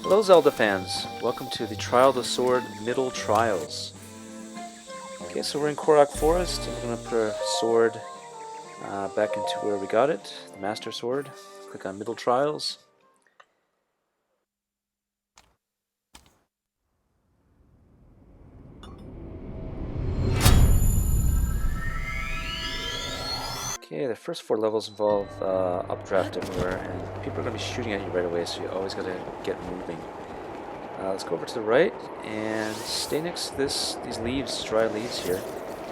Hello Zelda fans, welcome to the Trial of the Sword Middle Trials. Okay, so we're in Korok Forest, and we're going to put our sword back into where we got it, the Master Sword. Click on Middle Trials. Okay, the first 4 levels involve updraft everywhere, and people are going to be shooting at you right away, so you always got to get moving. Let's go over to the right and stay next to these leaves, dry leaves here.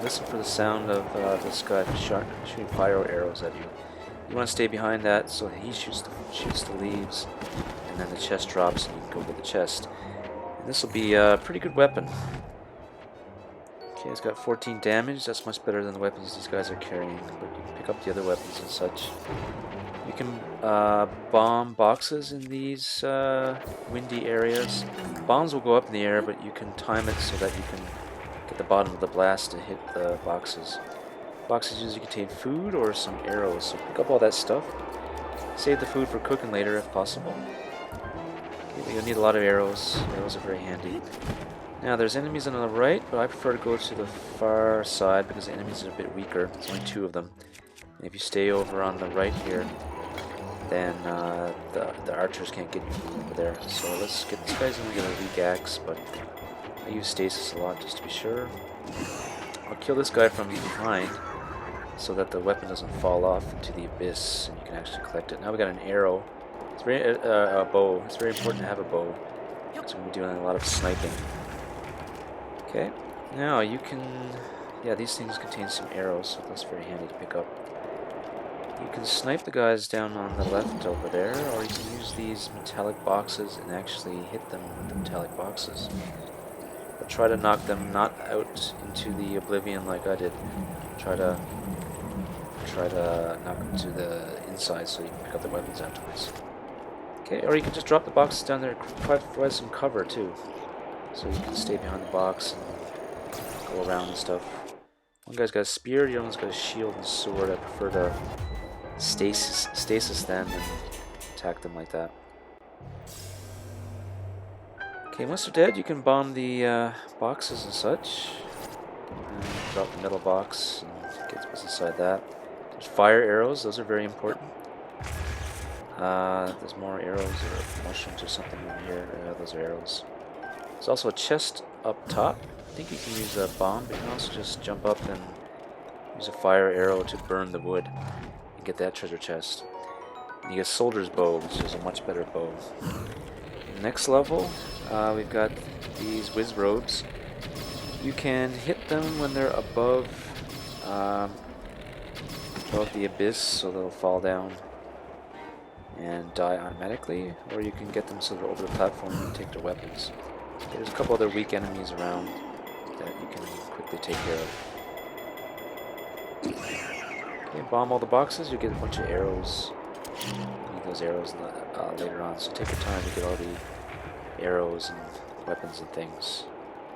Listen for the sound of this guy shooting fire arrows at you. You want to stay behind that so he shoots the leaves, and then the chest drops and you can go get the chest. And this will be a pretty good weapon. Okay, it's got 14 damage. That's much better than the weapons these guys are carrying, but you can pick up the other weapons and such. You can bomb boxes in these windy areas. Bombs will go up in the air, but you can time it so that you can get the bottom of the blast to hit the boxes. Boxes usually contain food or some arrows, so pick up all that stuff. Save the food for cooking later if possible. Okay, you'll need a lot of arrows. Arrows are very handy. Now there's enemies on the right, but I prefer to go to the far side because the enemies are a bit weaker. There's only 2 of them. And if you stay over on the right here, then the archers can't get you from over there. So let's get this guy's gonna get a weak axe, but I use stasis a lot just to be sure. I'll kill this guy from behind so that the weapon doesn't fall off into the abyss and you can actually collect it. Now we got an arrow. It's very a bow. It's very important to have a bow. So we're gonna be doing a lot of sniping. Okay. Now you can, these things contain some arrows, so that's very handy to pick up. You can snipe the guys down on the left over there, or you can use these metallic boxes and actually hit them with the metallic boxes. But try to knock them not out into the oblivion like I did. Try to knock them to the inside so you can pick up the weapons afterwards. Okay, or you can just drop the boxes down there, provide some cover too. So you can stay behind the box and go around and stuff. One guy's got a spear, the other one's got a shield and sword. I prefer to stasis them and attack them like that. Okay, once they're dead, you can bomb the boxes and such. And drop the metal box and get what's inside that. There's fire arrows, those are very important. There's more arrows or mushrooms or something over here. Those are arrows. There's also a chest up top. I think you can use a bomb, but you can also just jump up and use a fire arrow to burn the wood and get that treasure chest. And you get Soldier's Bow, which is a much better bow. Next level, we've got these whiz robes. You can hit them when they're above the abyss, so they'll fall down and die automatically, or you can get them so they're over the platform and take their weapons. Okay, there's a couple other weak enemies around that you can quickly take care of. Okay, bomb all the boxes, you get a bunch of arrows. You need those arrows later on, so take your time to get all the arrows and weapons and things,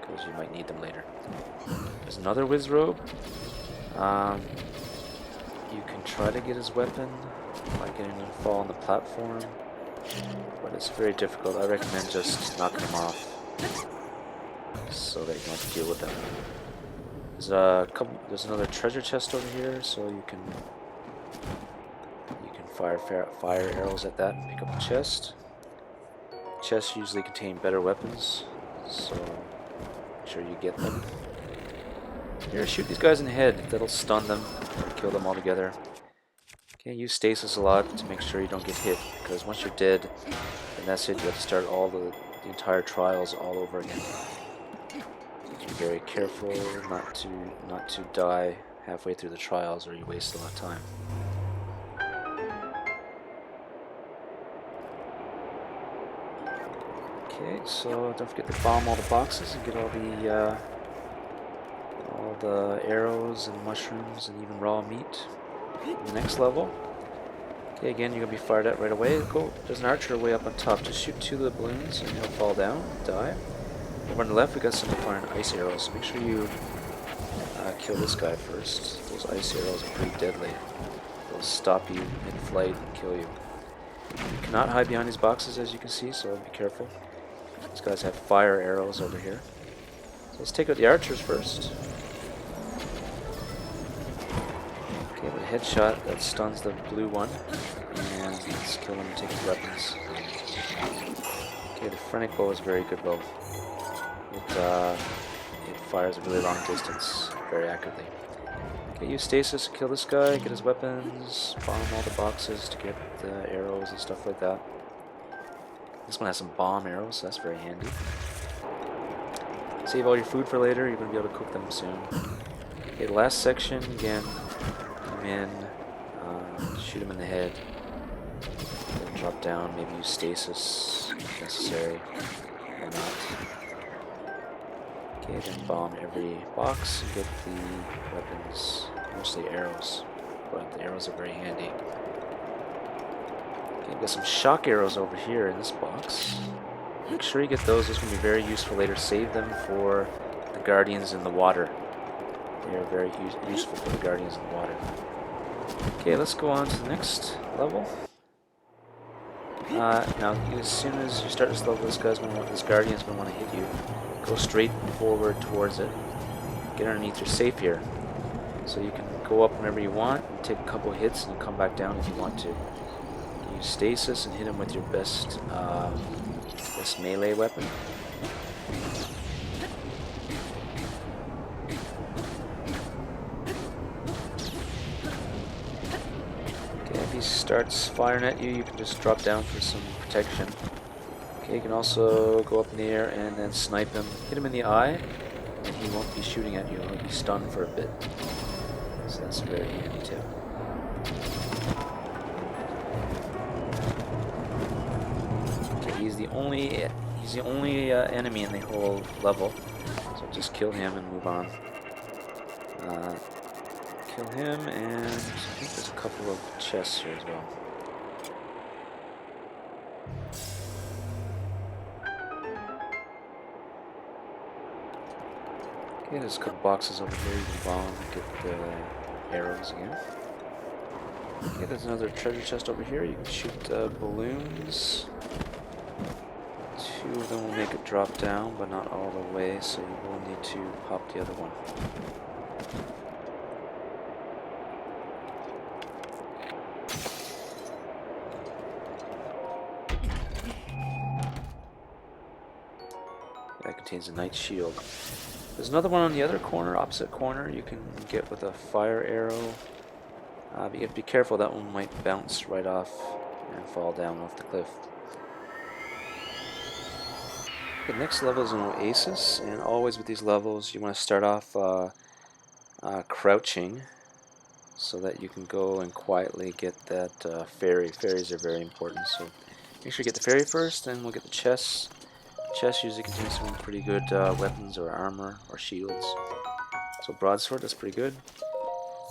because you might need them later. There's another whiz robe. You can try to get his weapon by getting him to fall on the platform, but it's very difficult. I recommend just knocking him off so that you don't have to deal with them. There's another treasure chest over here, so you can fire arrows at that and pick up the chest. Chests usually contain better weapons, so make sure you get them. Here, shoot these guys in the head. That'll stun them or kill them altogether. Okay, use stasis a lot to make sure you don't get hit, because once you're dead, then that's it. You have to start all the entire trials all over again. Be very careful not to die halfway through the trials, or you waste a lot of time. Okay, so don't forget to bomb all the boxes and get all the arrows and mushrooms and even raw meat. The next level. Okay, again, you're gonna be fired at right away. Go. There's an archer way up on top. Just shoot 2 of the balloons and he'll fall down, die. Over on the left, we got someone firing ice arrows. So make sure you kill this guy first. Those ice arrows are pretty deadly. They'll stop you in flight and kill you. You cannot hide behind these boxes, as you can see, so be careful. These guys have fire arrows over here. So let's take out the archers first. Okay, with a headshot, that stuns the blue one. And let's kill him and take his weapons. Okay, the Phrenic bow is a very good bow. It fires a really long distance very accurately. Okay, use stasis to kill this guy, get his weapons, bomb all the boxes to get the arrows and stuff like that. This one has some bomb arrows, so that's very handy. Save all your food for later, you're going to be able to cook them soon. Okay, the last section, again, come in, shoot him in the head, then drop down, maybe use stasis if necessary, or not. Okay, then bomb every box and get the weapons, mostly arrows, but the arrows are very handy. Okay, we've got some shock arrows over here in this box. Make sure you get those, those are going to be very useful later. Save them for the guardians in the water. They are very useful for the guardians in the water. Okay, let's go on to the next level. Now, as soon as you start this level, this guardian's going to want to hit you. Go straight forward towards it. Get underneath your safe here. So you can go up whenever you want, and take a couple hits, and come back down if you want to. Use stasis and hit him with your best melee weapon. Okay, if he starts firing at you, you can just drop down for some protection. Okay, you can also go up in the air and then snipe him. Hit him in the eye, and he won't be shooting at you. He'll be stunned for a bit. So that's a very handy tip. Okay, he's the only enemy in the whole level. So just kill him and move on. Kill him, and I think there's a couple of chests here as well. Okay, there's a couple boxes over here you can bomb and get the arrows again. Okay, there's another treasure chest over here. You can shoot balloons. 2 of them will make it drop down, but not all the way, so you will need to pop the other one. That contains a Knight Shield. There's another one on the other corner, opposite corner, you can get with a fire arrow. But you have to be careful, that one might bounce right off and fall down off the cliff. The next level is an oasis, and always with these levels you want to start off crouching so that you can go and quietly get that ferry. Ferries are very important, so make sure you get the ferry first, then we'll get the chests. Chest usually contains some pretty good weapons or armor or shields. So broadsword, that's pretty good.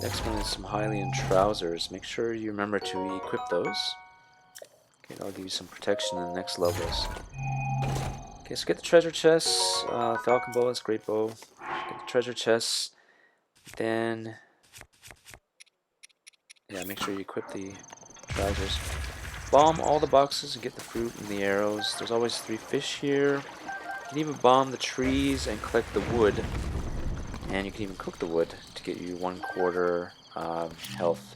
Next one is some Hylian trousers. Make sure you remember to equip those. Okay, that'll give you some protection in the next levels. Okay, so get the treasure chests. Falcon bow, that's great bow. Get the treasure chests. Then, yeah, make sure you equip the trousers. Bomb all the boxes and get the fruit and the arrows. There's always 3 fish here. You can even bomb the trees and collect the wood. And you can even cook the wood to get you 1/4 health.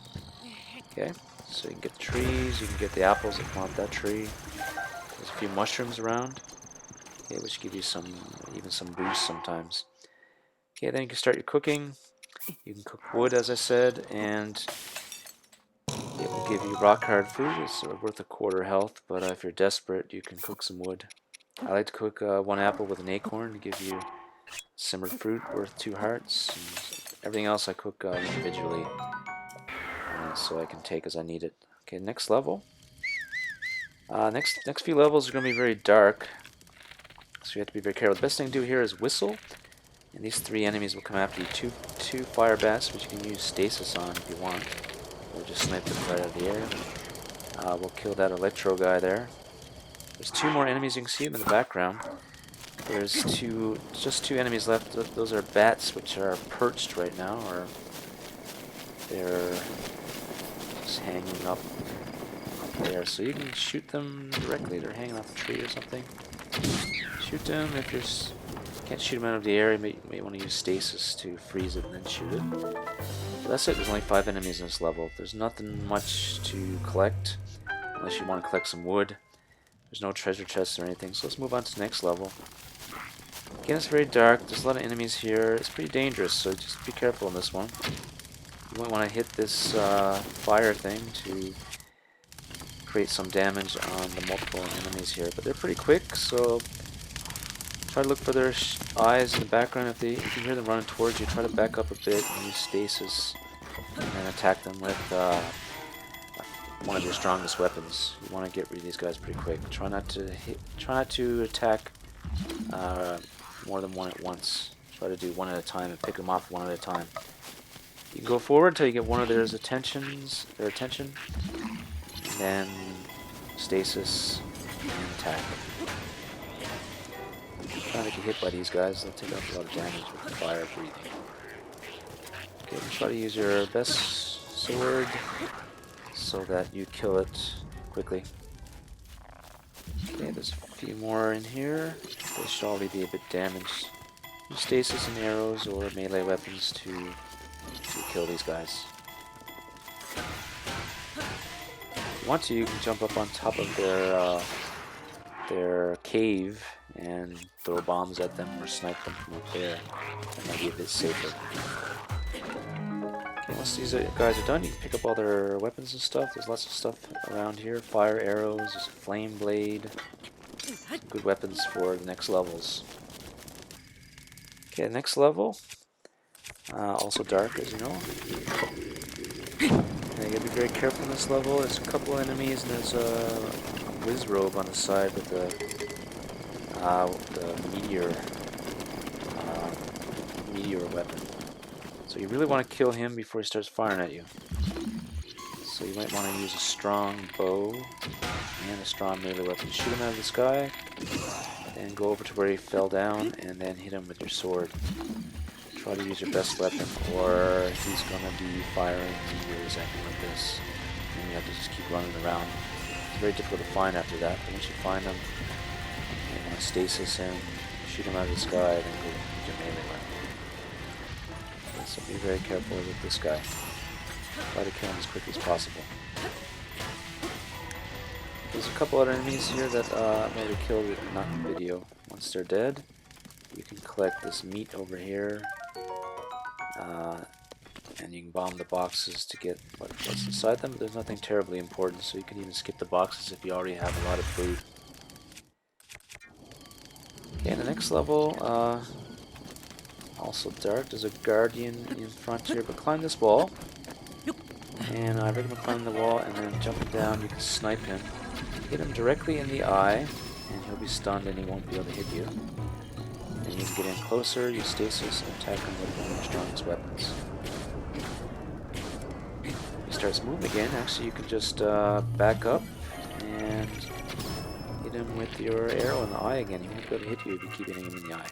Okay, so you can get the trees, you can get the apples if you want that tree. There's a few mushrooms around, okay, which give you even some boost sometimes. Okay, then you can start your cooking. You can cook wood, as I said, and it will give you rock hard food. It's worth 1/4 health, but if you're desperate, you can cook some wood. I like to cook 1 apple with an acorn to give you simmered fruit worth 2 hearts. And everything else I cook individually, so I can take as I need it. Okay, next level. Next few levels are going to be very dark, so you have to be very careful. The best thing to do here is whistle, and these 3 enemies will come after you. Two fire bats, which you can use stasis on if you want, or just snipe them right out of the air. We'll kill that electro guy there. There's 2 more enemies, you can see them in the background. There's just 2 enemies left. Those are bats, which are perched right now, or they're just hanging up there, so you can shoot them directly. They're hanging off a tree or something. Shoot them. If you can't shoot them out of the air, you may want to use stasis to freeze it and then shoot it. But that's it. There's only 5 enemies in this level. There's nothing much to collect unless you want to collect some wood. There's no treasure chests or anything, so let's move on to the next level. Again, it's very dark. There's a lot of enemies here. It's pretty dangerous, so just be careful in this one. You might want to hit this fire thing to create some damage on the multiple enemies here. But they're pretty quick, so try to look for their eyes in the background. If you hear them running towards you, try to back up a bit and use stasis, and then attack them with one of your strongest weapons. You want to get rid of these guys pretty quick. Try not to attack more than one at once. Try to do one at a time and pick them off one at a time. You can go forward until you get one of their attention, and then stasis and attack. Trying to get hit by these guys, they'll take off a lot of damage with fire breathing. Okay, try to use your best sword so that you kill it quickly. Okay, there's a few more in here. They should already be a bit damaged. Use stasis and arrows or melee weapons to kill these guys. If you want to, you can jump up on top of their cave and throw bombs at them or snipe them from up there. That might be a bit safer. Okay, once these guys are done, you can pick up all their weapons and stuff. There's lots of stuff around here. Fire arrows, there's a flame blade. Some good weapons for the next levels. Okay, next level. Also dark, as you know. You gotta be very careful in this level. There's a couple enemies, and there's a whiz robe on the side with the meteor weapon. So you really want to kill him before he starts firing at you. So you might want to use a strong bow and a strong melee weapon. Shoot him out of the sky, and go over to where he fell down, and then hit him with your sword. Try to use your best weapon, or he's gonna be firing meteors at you like this, and you have to just keep running around. It's very difficult to find after that, but once you find him, you want to stasis him, shoot him out of the sky, then go with your melee weapon. Okay, so be very careful with this guy. Try to kill him as quickly as possible. There's a couple other enemies here that I've already killed with not in the video. Once they're dead, you can collect this meat over here. And you can bomb the boxes to get what's inside them, but there's nothing terribly important, so you can even skip the boxes if you already have a lot of food. Okay, in the next level, also dark, there's a guardian in front here, but climb this wall. And I recommend climbing the wall and then jumping down. You can snipe him. Hit him directly in the eye, and he'll be stunned and he won't be able to hit you. And you can get in closer, use stasis, and attack him with one of your strongest weapons. If he starts moving again, actually you can just back up and hit him with your arrow in the eye again. He won't be able to hit you if you keep hitting him in the eye.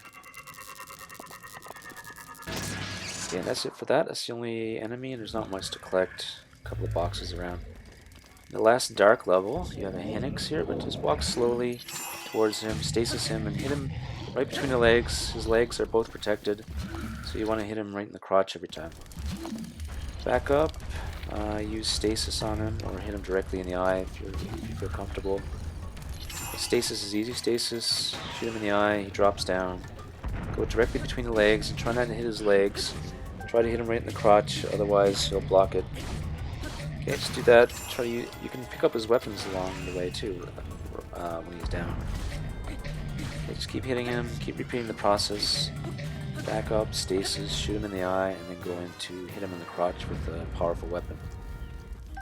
Okay, and that's it for that. That's the only enemy, and there's not much to collect. A couple of boxes around. In the last dark level, you have a Hinox here, but just walk slowly towards him, stasis him, and hit him right between the legs. His legs are both protected, so you want to hit him right in the crotch every time. Back up, use stasis on him, or hit him directly in the eye if you feel comfortable. The stasis is easy. Stasis, shoot him in the eye, he drops down. Go directly between the legs, and try not to hit his legs. Try to hit him right in the crotch, otherwise he'll block it. Okay, just do that. Try to you can pick up his weapons along the way too when he's down. Okay, just keep hitting him, keep repeating the process. Back up, stasis, shoot him in the eye, and then go in to hit him in the crotch with a powerful weapon.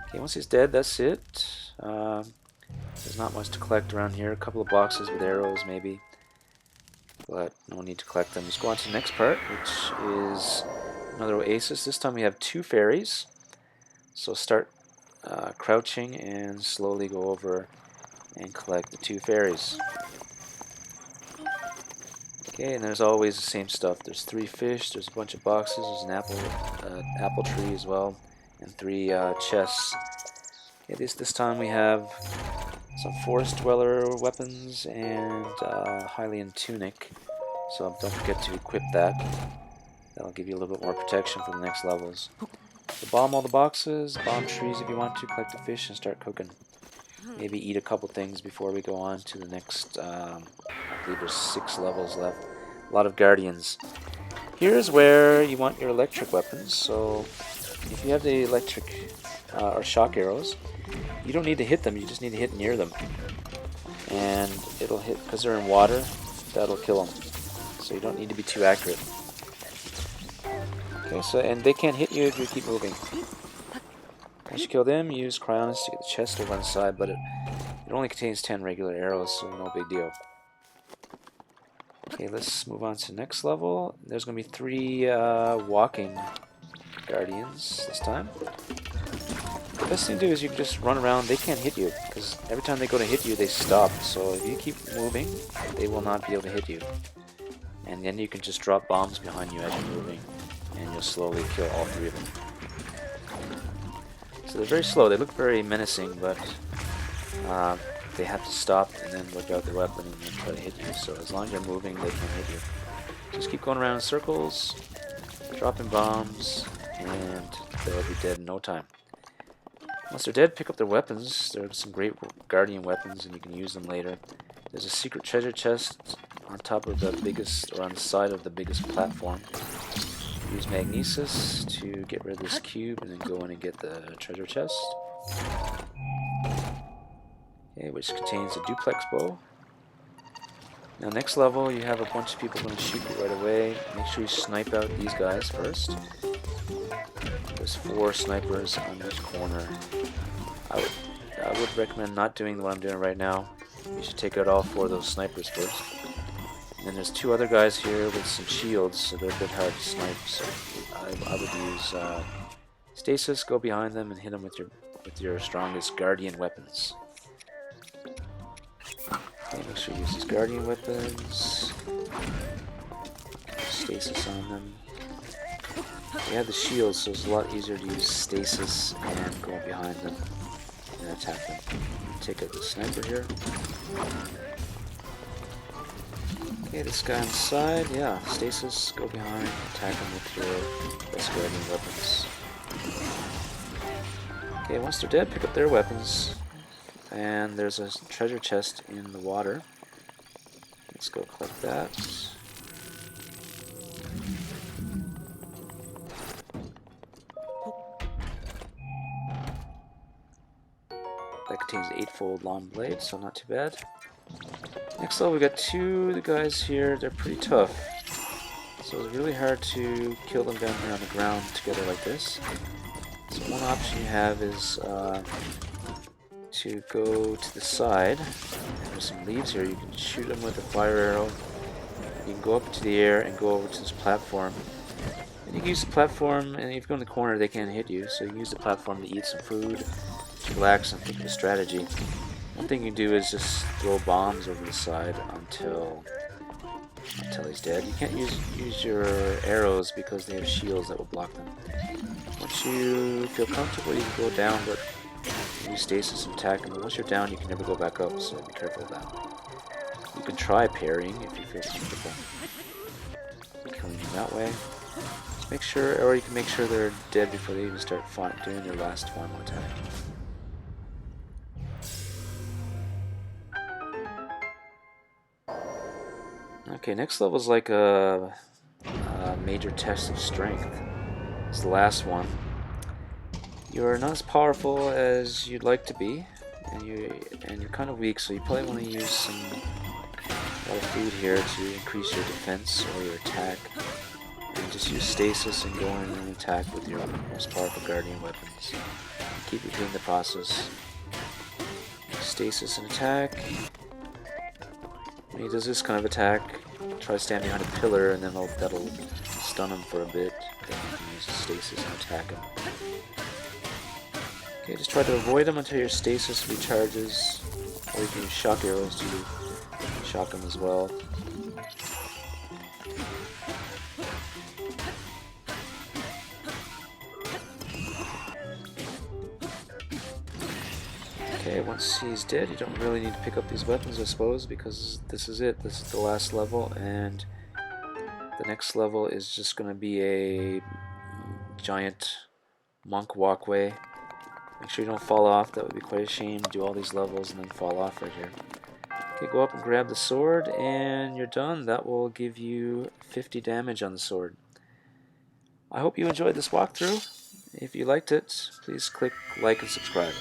Okay, once he's dead, that's it. There's not much to collect around here. A couple of boxes with arrows maybe, but no need to collect them. Let's go on to the next part, which is another oasis. This time we have 2 fairies. So start crouching and slowly go over and collect the 2 fairies. Okay, and there's always the same stuff. There's 3 fish, there's a bunch of boxes, there's an apple tree as well, and 3 chests. Okay, this time we have some Forest Dweller weapons and Hylian Tunic. So don't forget to equip that. That'll give you a little bit more protection for the next levels. So bomb all the boxes, bomb trees if you want to, collect the fish and start cooking. Maybe eat a couple things before we go on to the next, I believe there's 6 levels left. A lot of guardians. Here's where you want your electric weapons. So if you have the electric or shock arrows, you don't need to hit them, you just need to hit near them. And it'll hit, because they're in water, that'll kill them. So you don't need to be too accurate. Okay, so, and they can't hit you if you keep moving. Once you kill them, use Cryonis to get the chest over on the side, but it only contains 10 regular arrows, so no big deal. Okay, let's move on to the next level. There's going to be 3 walking guardians this time. The best thing to do is you can just run around. They can't hit you, because every time they go to hit you, they stop. So if you keep moving, they will not be able to hit you. And then you can just drop bombs behind you as you're moving, and you'll slowly kill all 3 of them. So they're very slow. They look very menacing, but they have to stop and then whip out their weapon and then try to hit you. So as long as you're moving, they can't hit you. Just keep going around in circles, dropping bombs, and they'll be dead in no time. Once they're dead, pick up their weapons. There are some great guardian weapons, and you can use them later. There's a secret treasure chest on top of the biggest, or on the side of the biggest platform. Use Magnesis to get rid of this cube, and then go in and get the treasure chest. Okay, which contains a duplex bow. Now next level, you have a bunch of people going to shoot you right away. Make sure you snipe out these guys first. There's 4 snipers on each corner. I would recommend not doing what I'm doing right now. You should take out all 4 of those snipers first. And then there's 2 other guys here with some shields, so they're a bit hard to snipe. So I would use stasis, go behind them, and hit them with your strongest guardian weapons. Okay, make sure you use these guardian weapons. Stasis on them. They have the shields, so it's a lot easier to use stasis and go behind them and attack them. Take out the sniper here. Okay, this guy on the side, yeah, stasis, go behind, attack him with your best guardian weapons. Okay, once they're dead, pick up their weapons. And there's a treasure chest in the water. Let's go collect that. That contains 8-fold long blade, so not too bad. Next level, we got 2 guys here. They're pretty tough, so it's really hard to kill them down here on the ground together like this. So one option you have is to go to the side. There's some leaves here. You can shoot them with a fire arrow. You can go up into the air and go over to this platform. And you can use the platform, and if you go in the corner, they can't hit you. So you can use the platform to eat some food, to relax, and think of a strategy. One thing you can do is just throw bombs over the side until he's dead. You can't use your arrows because they have shields that will block them. Once you feel comfortable, you can go down, but use stasis and attack him. Once you're down, you can never go back up, so be careful of that. You can try parrying if you feel comfortable. Killing them that way. Just make sure, or you can make sure they're dead before they even start doing their last final attack. Okay, next level is like a major test of strength. It's the last one. You're not as powerful as you'd like to be, and you're kind of weak, so you probably want to use a lot of food here to increase your defense or your attack. And just use stasis and go in and attack with your most powerful guardian weapons. Keep repeating the process. Stasis and attack. When he does this kind of attack, try to stand behind a pillar, and then that'll stun him for a bit. Then you can use stasis and attack him. Okay, just try to avoid him until your stasis recharges, or you can use shock arrows to shock him as well. Okay, once he's dead, you don't really need to pick up these weapons, I suppose, because this is it. This is the last level, and the next level is just going to be a giant monk walkway. Make sure you don't fall off. That would be quite a shame. Do all these levels and then fall off right here. Okay, go up and grab the sword, and you're done. That will give you 50 damage on the sword. I hope you enjoyed this walkthrough. If you liked it, please click like and subscribe.